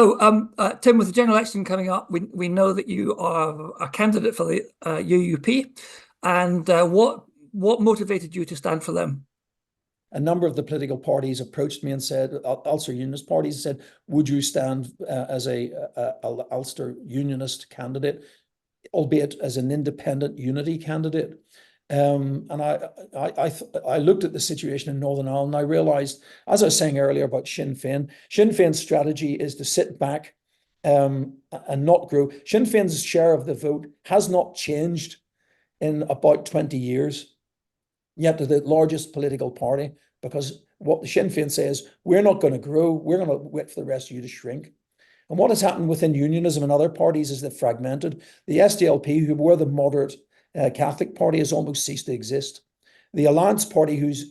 So, Tim, with the general election coming up, we know that you are a candidate for the UUP, and what motivated you to stand for them? A number of the political parties approached me and said, Ulster Unionist parties said, would you stand as a Ulster Unionist candidate, albeit as an independent unity candidate? And I looked at the situation in Northern Ireland, and I realised, as I was saying earlier about Sinn Féin's strategy is to sit back and not grow. Sinn Féin's share of the vote has not changed in about 20 years. Yet they're the largest political party, because what the Sinn Féin says, we're not going to grow, we're going to wait for the rest of you to shrink. And what has happened within Unionism and other parties is they've fragmented. The SDLP, who were the moderate Catholic party, has almost ceased to exist. The Alliance Party, whose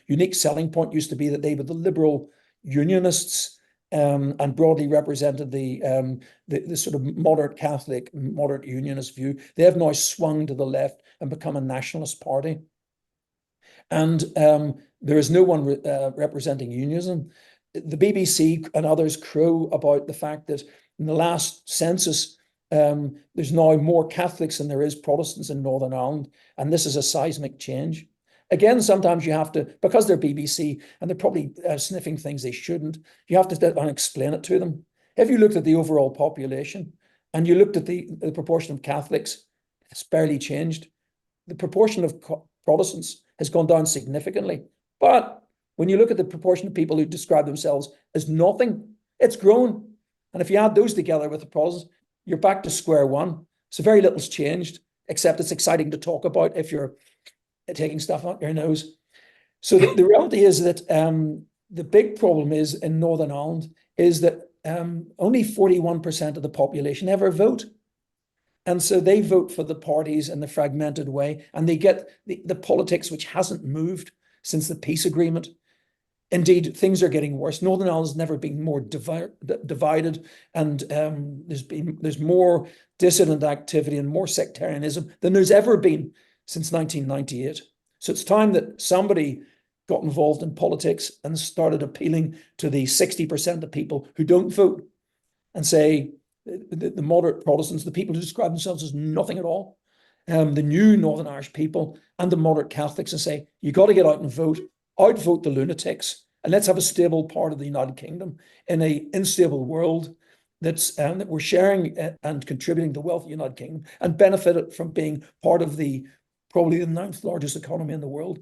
unique selling point used to be that they were the liberal Unionists and broadly represented the sort of moderate Catholic, moderate Unionist view, they have now swung to the left and become a nationalist party. And there is no one representing Unionism. The BBC and others crow about the fact that in the last census, there's now more Catholics than there is Protestants in Northern Ireland, and this is a seismic change. Again, sometimes you have to, because they're BBC and they're probably sniffing things they shouldn't, you have to explain it to them. If you looked at the overall population and you looked at the proportion of Catholics, it's barely changed. The proportion of Protestants has gone down significantly. But when you look at the proportion of people who describe themselves as nothing, it's grown. And if you add those together with the Protestants, you're back to square one. So very little's changed, except it's exciting to talk about if you're taking stuff out your nose. So the reality is that the big problem is in Northern Ireland is that only 41% of the population ever vote. And so they vote for the parties in the fragmented way, and they get the politics which hasn't moved since the peace agreement. Indeed, things are getting worse. Northern Ireland has never been more divided, and there's more dissident activity and more sectarianism than there's ever been since 1998. So it's time that somebody got involved in politics and started appealing to the 60% of people who don't vote and say, the moderate Protestants, the people who describe themselves as nothing at all, the new Northern Irish people and the moderate Catholics, and say, you got to get out and vote, outvote the lunatics, and let's have a stable part of the United Kingdom in an unstable world that we're sharing and contributing to the wealth of the United Kingdom and benefited from being part of probably the 9th largest economy in the world,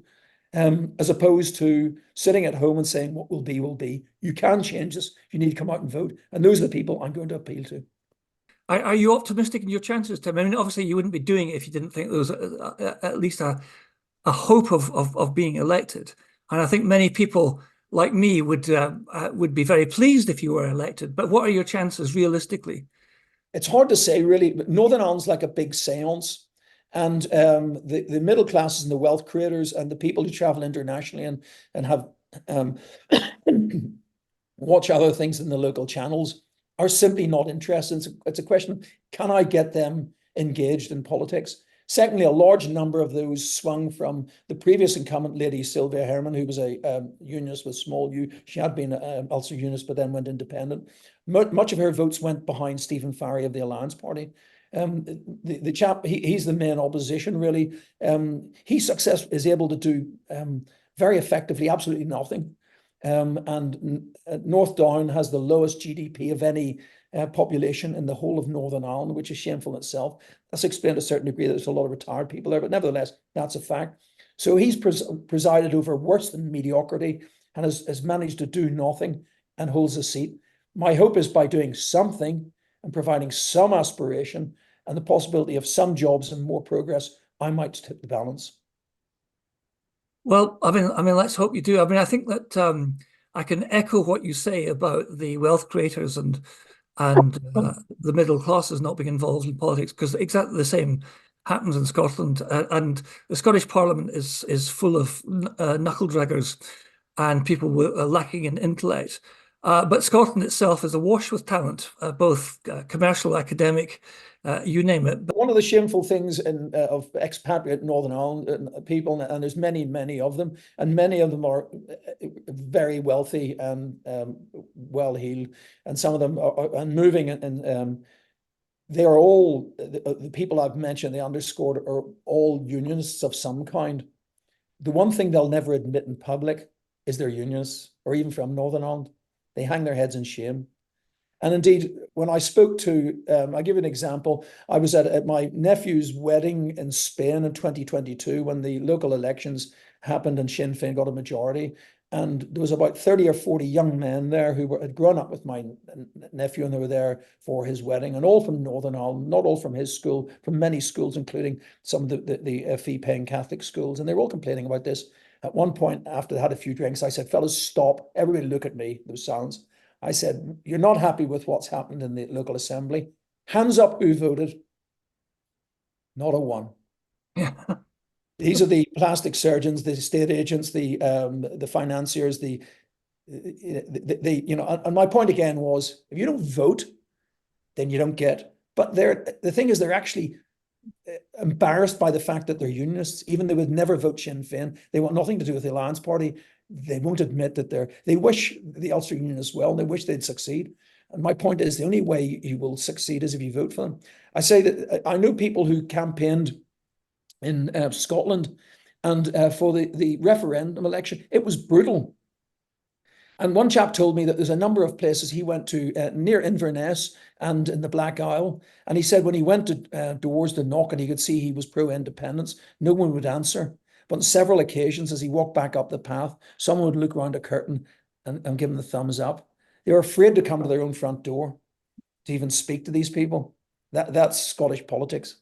as opposed to sitting at home and saying what will be will be. You can change this. You need to come out and vote. And those are the people I'm going to appeal to. Are you optimistic in your chances, Tim? I mean, obviously you wouldn't be doing it if you didn't think there was at least a hope of being elected. And I think many people like me would be very pleased if you were elected. But what are your chances realistically? It's hard to say, really. But Northern Ireland's like a big seance. And the middle classes and the wealth creators and the people who travel internationally and have watch other things in the local channels are simply not interested. It's a question of, can I get them engaged in politics? Secondly, a large number of those swung from the previous incumbent lady, Sylvia Herman, who was a unionist with small u. She had been an Ulster unionist, but then went independent. Much of her votes went behind Stephen Farry of the Alliance Party. The chap, he's the main opposition, really. He is able to do very effectively absolutely nothing. And North Down has the lowest GDP of any population in the whole of Northern Ireland, which is shameful in itself. That's explained to a certain degree that there's a lot of retired people there, but nevertheless, that's a fact. So he's presided over worse than mediocrity and has managed to do nothing and holds a seat. My hope is by doing something and providing some aspiration and the possibility of some jobs and more progress, I might tip the balance. Well, I mean, let's hope you do. I mean, I think that I can echo what you say about the wealth creators and the middle classes not being involved in politics, because exactly the same happens in Scotland. And the Scottish Parliament is full of knuckle draggers and people lacking in intellect. But Scotland itself is awash with talent, both commercial, academic, you name it. But one of the shameful things of expatriate Northern Ireland people, and there's many, many of them, and many of them are very wealthy and well-heeled, and some of them are moving, and they are all, the people I've mentioned, they underscored, are all unionists of some kind. The one thing they'll never admit in public is they're unionists, or even from Northern Ireland. They hang their heads in shame. And indeed, when I spoke to, I'll give you an example. I was at my nephew's wedding in Spain in 2022 when the local elections happened and Sinn Féin got a majority. And there was about 30 or 40 young men there who had grown up with my nephew, and they were there for his wedding, and all from Northern Ireland, not all from his school, from many schools, including some of the fee-paying Catholic schools. And they were all complaining about this. At one point, after they had a few drinks, I said, fellas, stop. Everybody look at me. There was silence. I said, you're not happy with what's happened in the local assembly. Hands up who voted. Not a one. yeah, These are the plastic surgeons, the estate agents, the financiers, and my point again was, if you don't vote, then you don't get. But the thing is, they're actually embarrassed by the fact that they're unionists, even they would never vote Sinn Féin. They want nothing to do with the Alliance Party. They won't admit that they wish the Ulster Unionists well, and they wish they'd succeed. And my point is, the only way you will succeed is if you vote for them. I say that I know people who campaigned in Scotland, and for the referendum election, it was brutal. And one chap told me that there's a number of places he went to near Inverness and in the Black Isle. And he said when he went to doors to knock and he could see he was pro-independence, no one would answer. But on several occasions, as he walked back up the path, someone would look around a curtain and give him the thumbs up. They were afraid to come to their own front door to even speak to these people. That's Scottish politics.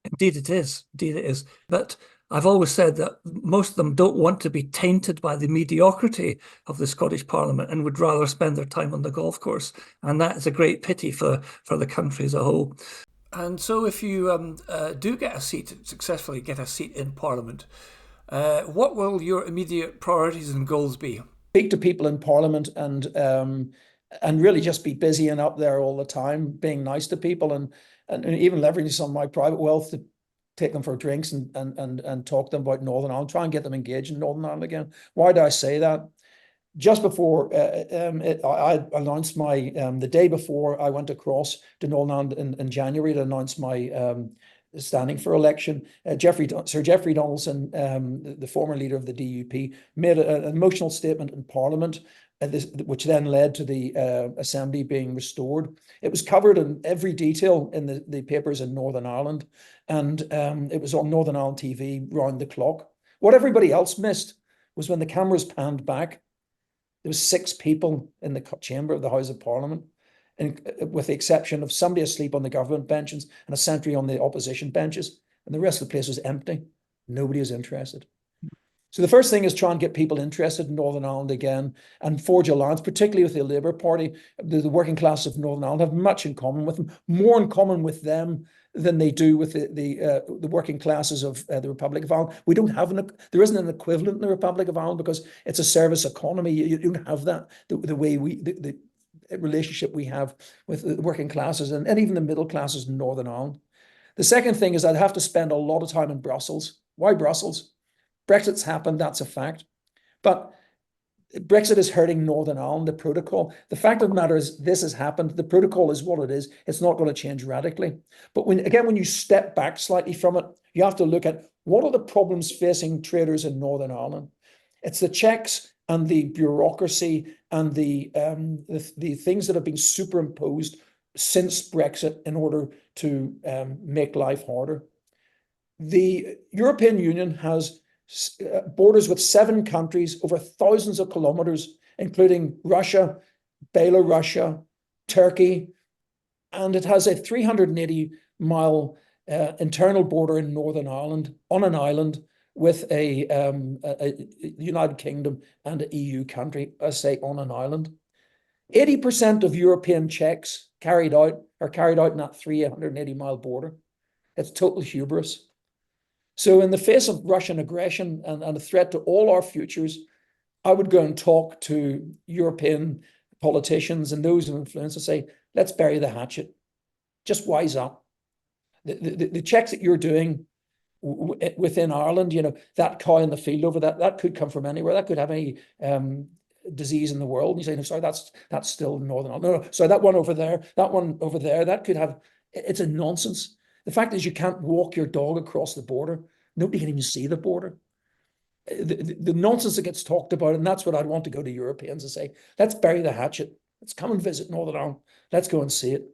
indeed it is. Indeed it is. But I've always said that most of them don't want to be tainted by the mediocrity of the Scottish Parliament and would rather spend their time on the golf course. And that is a great pity for the country as a whole. And so if you do get a seat, successfully get a seat in Parliament, what will your immediate priorities and goals be? Speak to people in Parliament and really just be busy and up there all the time, being nice to people, and even leveraging some of my private wealth to take them for drinks and talk to them about Northern Ireland, try and get them engaged in Northern Ireland again. Why do I say that? Just before I announced the day before I went across to Northern Ireland in January to announce my standing for election, Sir Geoffrey Donaldson, the former leader of the DUP, made an emotional statement in Parliament, which then led to the Assembly being restored. It was covered in every detail in the papers in Northern Ireland, and it was on Northern Ireland TV round the clock. What everybody else missed was when the cameras panned back, there was 6 people in the chamber of the House of Parliament, and with the exception of somebody asleep on the government benches and a sentry on the opposition benches, and the rest of the place was empty. Nobody was interested. So the first thing is try and get people interested in Northern Ireland again and forge alliance, particularly with the Labour Party. The working class of Northern Ireland have much in common with them, more in common with them than they do with the working classes of the Republic of Ireland. We don't have there isn't an equivalent in the Republic of Ireland because it's a service economy. You don't have that the way the relationship we have with the working classes and even the middle classes in Northern Ireland. The second thing is I'd have to spend a lot of time in Brussels. Why Brussels? Brexit's happened, that's a fact. But Brexit is hurting Northern Ireland, the protocol. The fact of the matter is this has happened. The protocol is what it is. It's not going to change radically. But when you step back slightly from it, you have to look at what are the problems facing traders in Northern Ireland. It's the checks and the bureaucracy and the things that have been superimposed since Brexit in order to make life harder. The European Union has borders with 7 countries over thousands of kilometers, including Russia, Belarus, Turkey, and it has a 380-mile internal border in Northern Ireland on an island with a United Kingdom and an EU country, I say on an island. 80% of European checks are carried out in that 380-mile border. It's total hubris. So in the face of Russian aggression and a threat to all our futures, I would go and talk to European politicians and those of influence and say, let's bury the hatchet. Just wise up. The checks that you're doing within Ireland, that cow in the field over that could come from anywhere. That could have any disease in the world. And you say, no, sorry, that's still Northern Ireland. No, sorry, that one over there, that could have. It's a nonsense. The fact is, you can't walk your dog across the border. Nobody can even see the border. The nonsense that gets talked about, and that's what I'd want to go to Europeans and say, let's bury the hatchet. Let's come and visit Northern Ireland. Let's go and see it.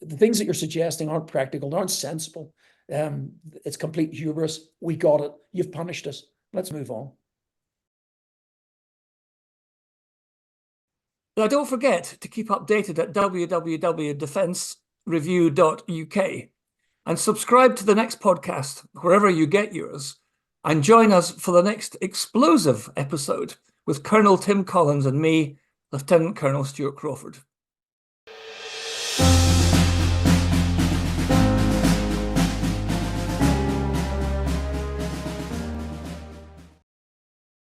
The things that you're suggesting aren't practical, they aren't sensible. It's complete hubris. We got it. You've punished us. Let's move on. Now, don't forget to keep updated at www.defencereview.uk and subscribe to the next podcast, wherever you get yours, and join us for the next explosive episode with Colonel Tim Collins and me, Lieutenant Colonel Stuart Crawford.